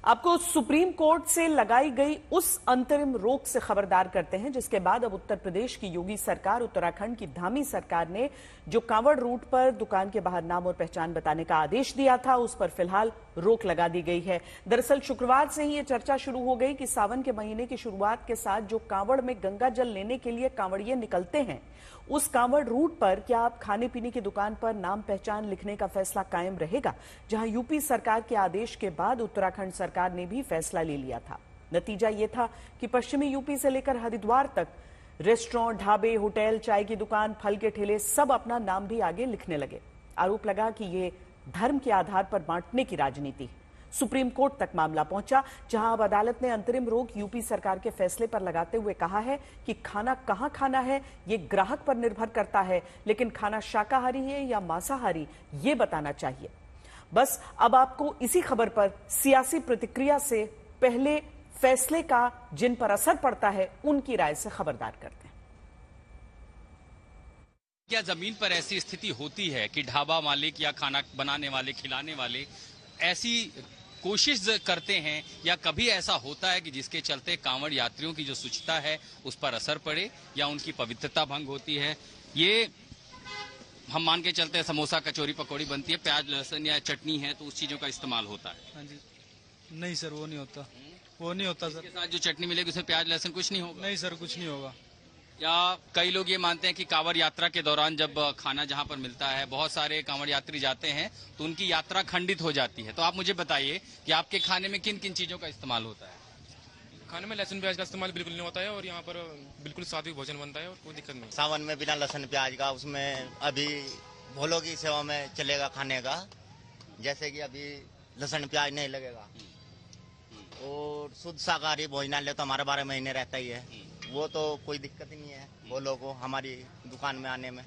आपको supreme court से लगाई गई उस अंतरिम रोक से खबरदार करते हैं जिसके बाद अब उत्तर प्रदेश की योगी सरकार, उत्तराखंड की धामी सरकार ने जो कांवड़ रूट पर दुकान के बाहर नाम और पहचान बताने का आदेश दिया था, उस पर फिलहाल रोक लगा दी गई है। दरअसल शुक्रवार से ही यह चर्चा शुरू हो गई कि सावन के महीने की शुरुआत के साथ जो कांवड़ में गंगा जल लेने के लिए कांवड़िए निकलते हैं, उस कांवड़ रूट पर क्या अब खाने पीने की दुकान पर नाम पहचान लिखने का फैसला कायम रहेगा, जहां यूपी सरकार के आदेश के बाद उत्तराखंड सरकार ने भी फैसला ले लिया था। नतीजा यह था कि पश्चिमी यूपी से लेकर हरिद्वार तक रेस्टोरेंट, ढाबे, होटल, चाय की दुकान, फल के ठेले सब अपना नाम भी आगे लिखने लगे। आरोप लगा कि ये धर्म के आधार पर बांटने की राजनीति। सुप्रीम कोर्ट तक मामला पहुंचा, जहां अब अदालत ने अंतरिम रोक यूपी सरकार के फैसले पर लगाते हुए कहा है कि खाना कहां खाना है ये ग्राहक पर निर्भर करता है, लेकिन खाना शाकाहारी है या मांसाहारी ये बताना चाहिए। बस अब आपको इसी खबर पर सियासी प्रतिक्रिया से पहले फैसले का जिन पर असर पड़ता है उनकी राय से खबरदार करते हैं। क्या जमीन पर ऐसी स्थिति होती है कि ढाबा मालिक या खाना बनाने वाले, खिलाने वाले ऐसी कोशिश करते हैं, या कभी ऐसा होता है कि जिसके चलते कांवड़ यात्रियों की जो शुचिता है उस पर असर पड़े या उनकी पवित्रता भंग होती है? ये हम मान के चलते हैं समोसा, कचौरी, पकौड़ी बनती है, प्याज, लहसुन या चटनी है तो उस चीजों का इस्तेमाल होता है। हाँ जी। नहीं सर, वो नहीं होता, वो नहीं होता सर। इसके साथ जो चटनी मिलेगी उसमें प्याज, लहसुन कुछ नहीं होगा? नहीं सर, कुछ नहीं होगा। या कई लोग ये मानते हैं कि कांवड़ यात्रा के दौरान जब खाना जहां पर मिलता है, बहुत सारे कांवड़ यात्री जाते हैं तो उनकी यात्रा खंडित हो जाती है। तो आप मुझे बताइए कि आपके खाने में किन किन चीजों का इस्तेमाल होता है? खाने में लहसुन प्याज का इस्तेमाल बिल्कुल नहीं होता है और यहाँ पर बिल्कुल सात्विक भोजन बनता है और कोई दिक्कत नहीं। सावन में बिना लहसुन प्याज का, उसमें अभी भोलों की सेवा में चलेगा खाने का, जैसे कि अभी लहसुन प्याज नहीं लगेगा। और शुद्ध शाकाहारी भोजनालय तो हमारा 12 महीने रहता ही है, वो तो कोई दिक्कत ही नहीं है भोलों को हमारी दुकान में आने में।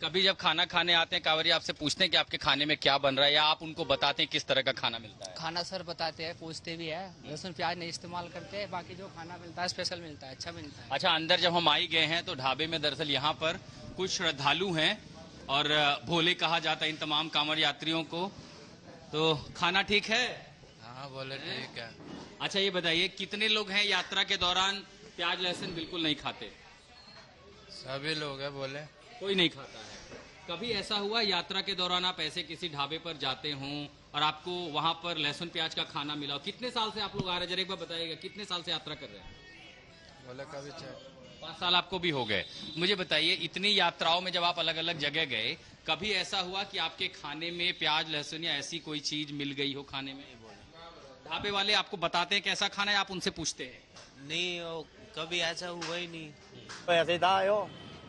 कभी जब खाना खाने आते हैं कांवड़िया, आपसे पूछते हैं कि आपके खाने में क्या बन रहा है, या आप उनको बताते हैं किस तरह का खाना मिलता है? खाना सर बताते हैं, पूछते भी है। लहसुन प्याज नहीं इस्तेमाल करते हैं, बाकी जो खाना मिलता है स्पेशल मिलता है, अच्छा मिलता है। अच्छा, अंदर जब हम आई गए हैं तो ढाबे में दरअसल यहाँ पर कुछ श्रद्धालु हैं और भोले कहा जाता है इन तमाम कांवड़ यात्रियों को। तो खाना ठीक है? हाँ बोले ठीक है। अच्छा, ये बताइए कितने लोग हैं यात्रा के दौरान प्याज लहसुन बिल्कुल नहीं खाते? सभी लोग हैं बोले। कोई नहीं खाता है। कभी ऐसा हुआ यात्रा के दौरान आप ऐसे किसी ढाबे पर जाते हों और आपको वहां पर लहसुन प्याज का खाना मिला हो? कितने साल से आप लोग आ रहे हैं, जरा एक बार बताइएगा, कितने साल से यात्रा कर रहे हैं? बोले कभी 5 साल आपको भी हो गए। मुझे बताइए, इतनी यात्राओं में जब आप अलग अलग जगह गए, कभी ऐसा हुआ कि आपके खाने में प्याज लहसुन या ऐसी कोई चीज मिल गई हो खाने में? ढाबे वाले आपको बताते हैं कैसा खाना है, आप उनसे पूछते हैं? नहीं, कभी ऐसा हुआ ही नहीं। ऐसे ही था यो,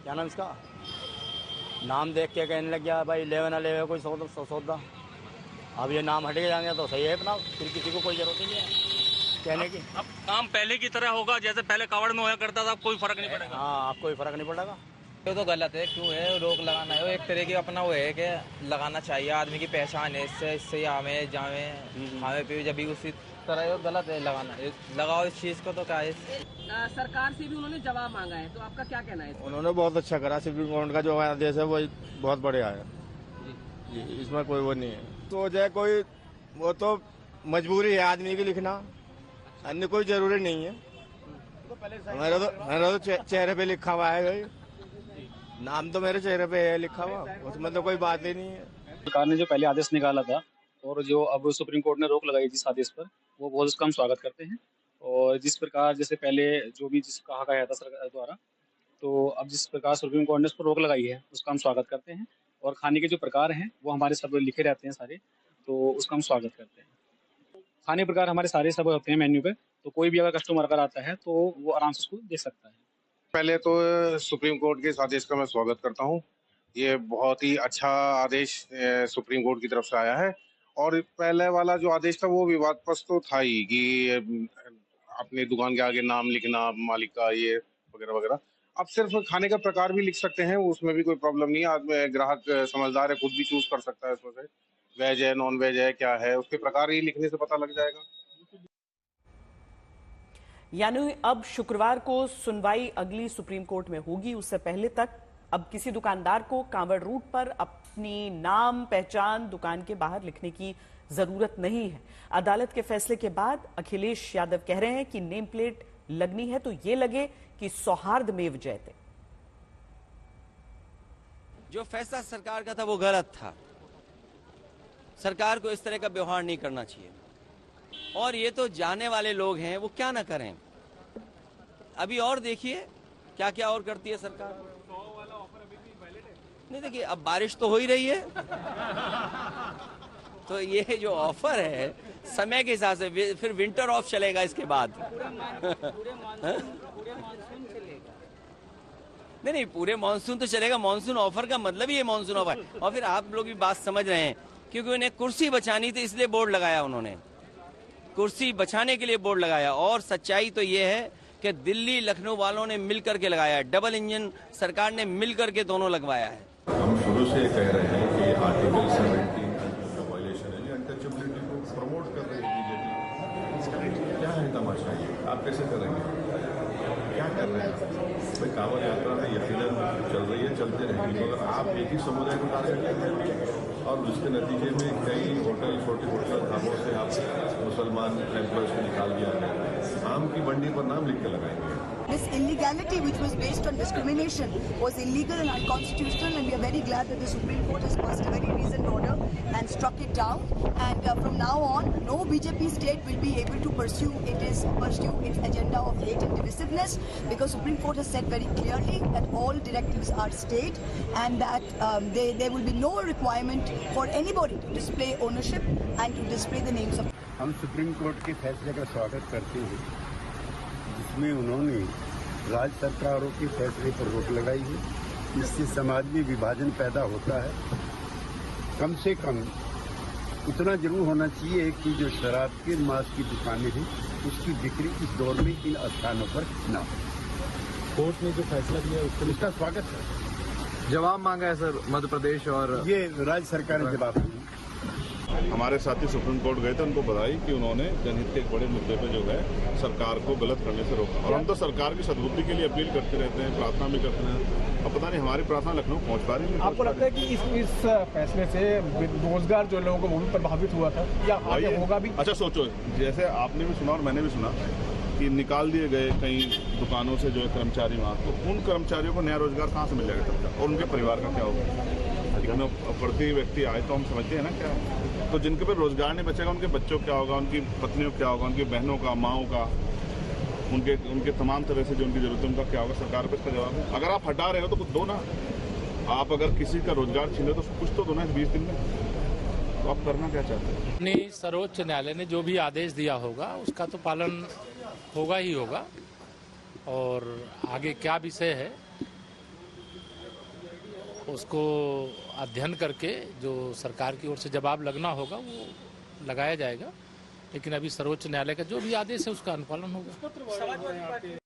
क्या नाम इसका, नाम देख के कहने लग गया भाई ले ना ले कोई सौदा। अब ये नाम हट के जाएंगे तो सही है अपना, फिर किसी को कोई जरूरत नहीं है कहने की। अब काम पहले की तरह होगा जैसे पहले कावड़ में होया करता था, अब कोई फर्क नहीं पड़ेगा। हाँ, अब कोई फर्क नहीं पड़ेगा। ये तो गलत है, क्यों है रोक लगाना है? एक तरह की अपना वो है कि लगाना चाहिए, आदमी की पहचान है, इससे हमें जावे खावे पीवे जब भी उसी तरह। ये गलत है लगाना, लगाओ इस चीज को। तो क्या है, सरकार से भी उन्होंने जवाब मांगा है, तो आपका क्या कहना है? उन्होंने बहुत अच्छा करा, सुप्रीम कोर्ट का जो आदेश है वो बहुत बढ़िया है, इसमें कोई वो नहीं है। तो जो कोई वो तो मजबूरी है आदमी की लिखना, अन्य कोई जरूरी नहीं है। मेरा तो चेहरे पे लिखा हुआ है, नाम तो मेरे चेहरे पे है लिखा हुआ, उसमें तो कोई बात ही नहीं है। सरकार ने जो पहले आदेश निकाला था और जो अब सुप्रीम कोर्ट ने रोक लगाई जिस आदेश पर, वो बहुत उसका हम स्वागत करते हैं। और जिस प्रकार जैसे पहले जो भी जिस कहा गया था सरकार द्वारा, तो अब जिस प्रकार सुप्रीम कोर्ट ने उस पर रोक लगाई है उसका हम स्वागत करते हैं। और खाने के जो प्रकार हैं वो हमारे सब लिखे रहते हैं सारे, तो उसका हम स्वागत करते हैं। खाने प्रकार हमारे सारे सब होते हैं मेन्यू पे, तो कोई भी अगर कस्टमर अगर आता है तो वो आराम से उसको देख सकता है। पहले तो सुप्रीम कोर्ट के इस आदेश का मैं स्वागत करता हूँ। ये बहुत ही अच्छा आदेश सुप्रीम कोर्ट की तरफ से आया है। और पहले वाला जो आदेश था वो विवादग्रस्त तो था ही कि अपनी दुकान के आगे नाम लिखना मालिक का, ये वगैरह वगैरह। अब सिर्फ खाने का प्रकार भी लिख सकते हैं, उसमें भी कोई प्रॉब्लम नहीं है। आदमी ग्राहक समझदार है, खुद भी चूज कर सकता है उसमें से वेज है, नॉन वेज है, क्या है, उसके प्रकार ही लिखने से पता लग जाएगा। यानी अब शुक्रवार को सुनवाई अगली सुप्रीम कोर्ट में होगी, उससे पहले तक अब किसी दुकानदार को कांवड़ रूट पर अपनी नाम पहचान दुकान के बाहर लिखने की जरूरत नहीं है। अदालत के फैसले के बाद अखिलेश यादव कह रहे हैं कि नेम प्लेट लगनी है तो ये लगे कि सौहार्दमेव जयते। जो फैसला सरकार का था वो गलत था। सरकार को इस तरह का व्यवहार नहीं करना चाहिए। और ये तो जाने वाले लोग हैं, वो क्या ना करें। अभी और देखिए क्या क्या और करती है सरकार। नहीं देखिए, अब बारिश तो हो ही रही है तो ये जो ऑफर है समय के हिसाब से फिर विंटर ऑफ चलेगा इसके बाद। नहीं, पूरे मानसून तो चलेगा। मानसून ऑफर का मतलब ही है मानसून ऑफर। और फिर आप लोग भी बात समझ रहे हैं, क्योंकि उन्हें कुर्सी बचानी थी इसलिए बोर्ड लगाया। उन्होंने कुर्सी बचाने के लिए बोर्ड लगाया। और सच्चाई तो ये है कि दिल्ली लखनऊ वालों ने मिलकर के लगाया। डबल इंजन सरकार ने मिलकर के दोनों लगवाया है। हम शुरू से कह रहे हैं कि आर्टिकल 17 का वायलेशन है, अनटचेबिलिटी को प्रमोट कर रही है बीजेपी। क्या है तमाशा ये? आप कैसे करेंगे? क्या कर रहे हैं भाई? कांवड़ यात्रा में यकीनन चल रही है, चलते रहेगी, मगर आप एक ही समुदाय को टारगेट करते हैं और उसके नतीजे में कई होटल, छोटे होटल ढाबों से आप मुसलमान एम्प्लॉयज को निकाल दिया गया। आम की मंडी पर नाम लिख के लगाएंगे। This illegality, which was based on discrimination, was illegal and unconstitutional, and we are very glad that the Supreme Court has passed a very reasoned order and struck it down. And from now on, no BJP state will be able to pursue its agenda of hate and divisiveness, because Supreme Court has said very clearly that all directives are state, and that there will be no requirement for anybody to display ownership and to display the names of. हम supreme court के फैसले का स्वागत करते हैं, जिसमें उन्होंने राज्य सरकारों के फैसले पर रोक लगाई है। इससे समाज में विभाजन पैदा होता है। कम से कम इतना जरूर होना चाहिए कि जो शराब के मांस की दुकानें हैं उसकी बिक्री इस दौर में इन स्थानों पर न हो। कोर्ट ने जो फैसला दिया उसका स्वागत है। जवाब मांगा है सर मध्य प्रदेश और ये राज्य सरकार ने जवाब दिया। हमारे साथी सुप्रीम कोर्ट गए थे, उनको बताई कि उन्होंने जनहित के एक बड़े मुद्दे पे जो है सरकार को गलत करने से रोका। और हम तो सरकार की सद्बुद्धि के लिए अपील करते रहते हैं, प्रार्थना भी करते हैं। अब पता नहीं हमारी प्रार्थना लखनऊ पहुंच पा रही है। आपको लगता है कि इस फैसले से रोजगार जो लोगों को वो भी प्रभावित हुआ था या आगे होगा भी? अच्छा सोचो, जैसे आपने भी सुना और मैंने भी सुना कि निकाल दिए गए कई दुकानों से जो है कर्मचारी वहाँ, तो उन कर्मचारियों को नया रोजगार कहाँ से मिल जाएगा सबका, और उनके परिवार का क्या होगा? लेकिन प्रति व्यक्ति आए तो हम समझते हैं ना क्या है। तो जिनके पर रोजगार नहीं बचेगा उनके बच्चों क्या होगा, उनकी पत्नियों क्या होगा, उनकी बहनों का, माओं का, उनके तमाम तरह से जो उनकी जरूरत है उनका क्या होगा? सरकार पर इसका जवाब है। अगर आप हटा रहे हो तो कुछ दो ना। आप अगर किसी का रोजगार छीन रहे हो तो कुछ तो दो ना 20 दिन में। तो आप करना क्या चाहते हैं? अपनी सर्वोच्च न्यायालय ने जो भी आदेश दिया होगा उसका तो पालन होगा ही होगा। और आगे क्या विषय है उसको अध्ययन करके जो सरकार की ओर से जवाब लगना होगा वो लगाया जाएगा। लेकिन अभी सर्वोच्च न्यायालय का जो भी आदेश है उसका अनुपालन होगा।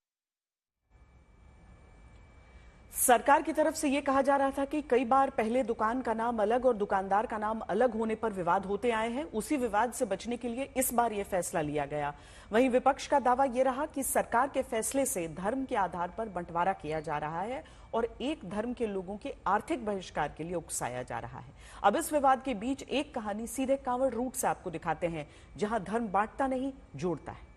सरकार की तरफ से यह कहा जा रहा था कि कई बार पहले दुकान का नाम अलग और दुकानदार का नाम अलग होने पर विवाद होते आए हैं। उसी विवाद से बचने के लिए इस बार यह फैसला लिया गया। वहीं विपक्ष का दावा यह रहा कि सरकार के फैसले से धर्म के आधार पर बंटवारा किया जा रहा है और एक धर्म के लोगों के आर्थिक बहिष्कार के लिए उकसाया जा रहा है। अब इस विवाद के बीच एक कहानी सीधे कांवड़ रूट से आपको दिखाते हैं, जहां धर्म बांटता नहीं जोड़ता है।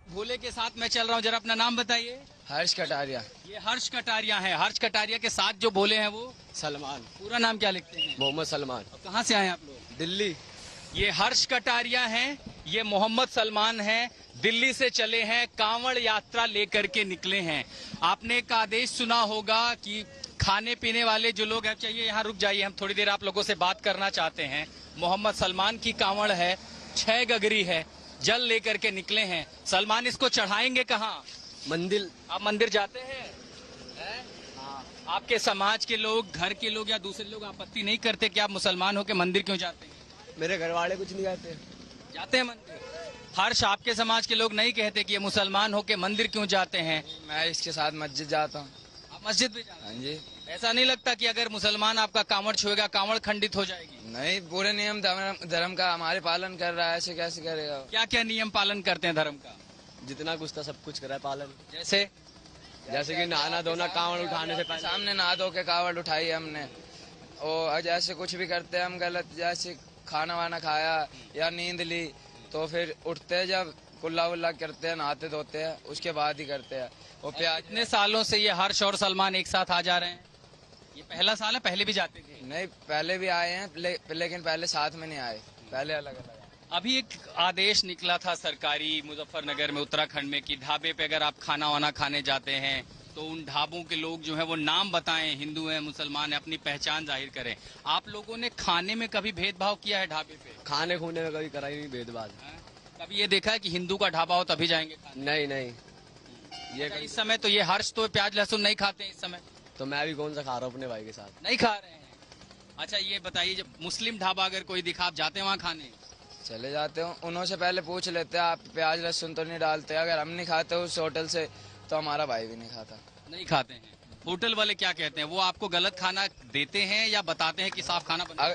भोले के साथ मैं चल रहा हूँ, जरा अपना नाम बताइए। हर्ष कटारिया। ये हर्ष कटारिया है। हर्ष कटारिया के साथ जो भोले हैं वो सलमान। पूरा नाम क्या लिखते हैं? मोहम्मद सलमान। कहाँ से आए आप लोग? दिल्ली। ये हर्ष कटारिया हैं, ये मोहम्मद सलमान हैं, दिल्ली से चले हैं, कांवड़ यात्रा लेकर के निकले हैं। आपने एक आदेश सुना होगा कि खाने पीने वाले जो लोग हैं, चाहिए यहाँ रुक जाइए, हम थोड़ी देर आप लोगों से बात करना चाहते हैं। मोहम्मद सलमान की कांवड़ है, 6 गगरी है, जल लेकर के निकले हैं। सलमान, इसको चढ़ाएंगे कहाँ? मंदिर। आप मंदिर जाते हैं? हाँ। आपके समाज के लोग, घर के लोग या दूसरे लोग आपत्ति नहीं करते कि आप मुसलमान होकर मंदिर क्यों जाते हैं? मेरे घर वाले कुछ नहीं कहते। जाते हैं मंदिर? हर्ष, आपके समाज के लोग नहीं कहते कि ये मुसलमान होके मंदिर क्यों जाते हैं? मैं इसके साथ मस्जिद जाता हूँ। आप मस्जिद भी जाते हैं? हाँ जी। ऐसा नहीं लगता कि अगर मुसलमान आपका कांवड़ छुएगा, कांवड़ खंडित हो जाएगी? नहीं, पूरे नियम धर्म का हमारे पालन कर रहा है, ऐसे कैसे करेगा? क्या क्या नियम पालन करते हैं धर्म का? जितना कुछ था सब कुछ करा है पालन। जैसे कि नहाना धोना, कांवड़ उठाने से पहले सामने नहा धो के कांवड़ उठाई हमने। और जैसे कुछ भी करते हैं हम गलत, जैसे खाना वाना खाया या नींद ली तो फिर उठते हैं, जब कुल्ला वुल्ला करते हैं, नहाते धोते हैं, उसके बाद ही करते हैं। वो प्याज इतने सालों से ये हर्ष और सलमान एक साथ आ जा रहे हैं? ये पहला साल है, पहले भी जाते थे? नहीं, पहले भी आए हैं लेकिन पहले साथ में नहीं आए, पहले अलग अलग। अभी एक आदेश निकला था सरकारी मुजफ्फरनगर में, उत्तराखंड में, कि ढाबे पे अगर आप खाना वाना खाने जाते हैं तो उन ढाबों के लोग जो है वो नाम बताएं, हिंदू हैं, मुसलमान हैं, अपनी पहचान जाहिर करें। आप लोगों ने खाने में कभी भेदभाव किया है ढाबे पे? खाने खूने में कभी करा ही नहीं भेदभाव। कभी ये देखा है कि हिंदू का ढाबा हो तभी जाएंगे खाने? नहीं नहीं, ये इस समय तो ये हर्ष तो प्याज लहसुन नहीं खाते हैं इस समय। तो मैं भी कौन सा खा रहा हूँ अपने भाई के साथ। नहीं खा रहे हैं? अच्छा ये बताइए, जब मुस्लिम ढाबा अगर कोई दिखा, आप जाते हैं वहाँ खाने? चले जाते हो, उन्होंने पहले पूछ लेते हैं आप प्याज लहसुन तो नहीं डालते, अगर हम नहीं खाते उस होटल से तो हमारा भाई भी नहीं खाता। नहीं खाते हैं? होटल वाले क्या कहते हैं, वो आपको गलत खाना देते हैं या बताते हैं कि साफ खाना बना?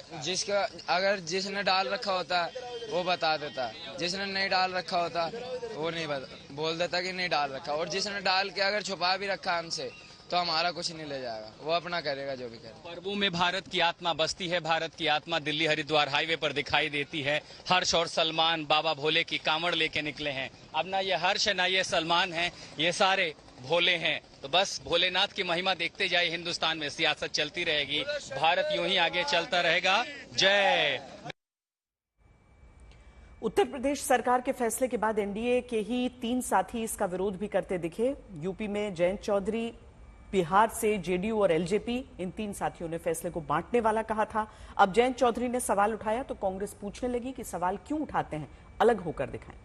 अगर जिसने डाल रखा होता है वो बता देता है, जिसने नहीं डाल रखा होता वो नहीं बोल देता कि नहीं डाल रखा, और जिसने डाल के अगर छुपा भी रखा हमसे तो हमारा कुछ नहीं ले जाएगा, वो अपना करेगा जो भी करे। पर्वों में भारत की आत्मा बसती है, भारत की आत्मा दिल्ली हरिद्वार हाईवे पर दिखाई देती है। हर्ष और सलमान बाबा भोले की कांवड़ लेके निकले हैं। अब ना ये हर्ष है ना ये सलमान है, ये सारे भोले हैं। तो बस भोलेनाथ की महिमा देखते जाए, हिंदुस्तान में सियासत चलती रहेगी, भारत यूं ही आगे चलता रहेगा। जय। उत्तर प्रदेश सरकार के फैसले के बाद एनडीए के ही 3 साथी इसका विरोध भी करते दिखे। यूपी में जयंत चौधरी, बिहार से जेडीयू और एलजेपी, इन 3 साथियों ने फैसले को बांटने वाला कहा था। अब जयंत चौधरी ने सवाल उठाया तो कांग्रेस पूछने लगी कि सवाल क्यों उठाते हैं, अलग होकर दिखाएं।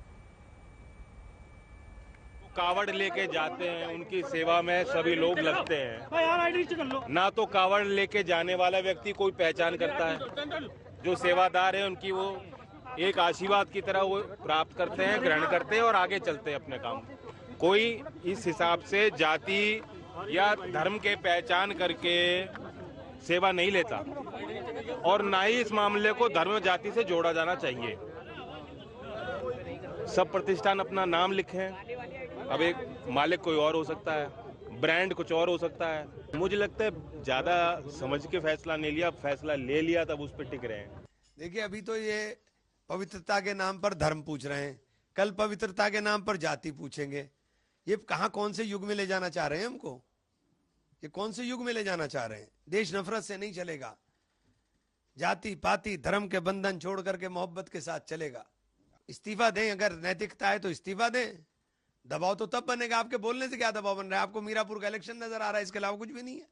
कावड़ लेके जाते हैं, उनकी सेवा में सभी लोग लगते हैं। ना तो कावड़ लेके जाने वाला व्यक्ति कोई पहचान करता है, जो सेवादार है उनकी वो एक आशीर्वाद की तरह वो प्राप्त करते हैं, ग्रहण करते हैं और आगे चलते हैं अपने काम। कोई इस हिसाब से जाति या धर्म के पहचान करके सेवा नहीं लेता, और ना ही इस मामले को धर्म जाति से जोड़ा जाना चाहिए। सब प्रतिष्ठान अपना नाम लिखें, अब एक मालिक कोई और हो सकता है, ब्रांड कुछ और हो सकता है। मुझे लगता है ज्यादा समझ के फैसला नहीं लिया, फैसला ले लिया तब उस पर टिक रहे हैं। देखिए, अभी तो ये पवित्रता के नाम पर धर्म पूछ रहे हैं, कल पवित्रता के नाम पर जाति पूछेंगे। ये कहां कौन से युग में ले जाना चाह रहे हैं हमको? ये कौन से युग में ले जाना चाह रहे हैं? देश नफरत से नहीं चलेगा, जाति पाति धर्म के बंधन छोड़ करके मोहब्बत के साथ चलेगा। इस्तीफा दें, अगर नैतिकता है तो इस्तीफा दें। दबाव तो तब बनेगा, आपके बोलने से क्या दबाव बन रहा है? आपको मीरापुर का इलेक्शन नजर आ रहा है, इसके अलावा कुछ भी नहीं है।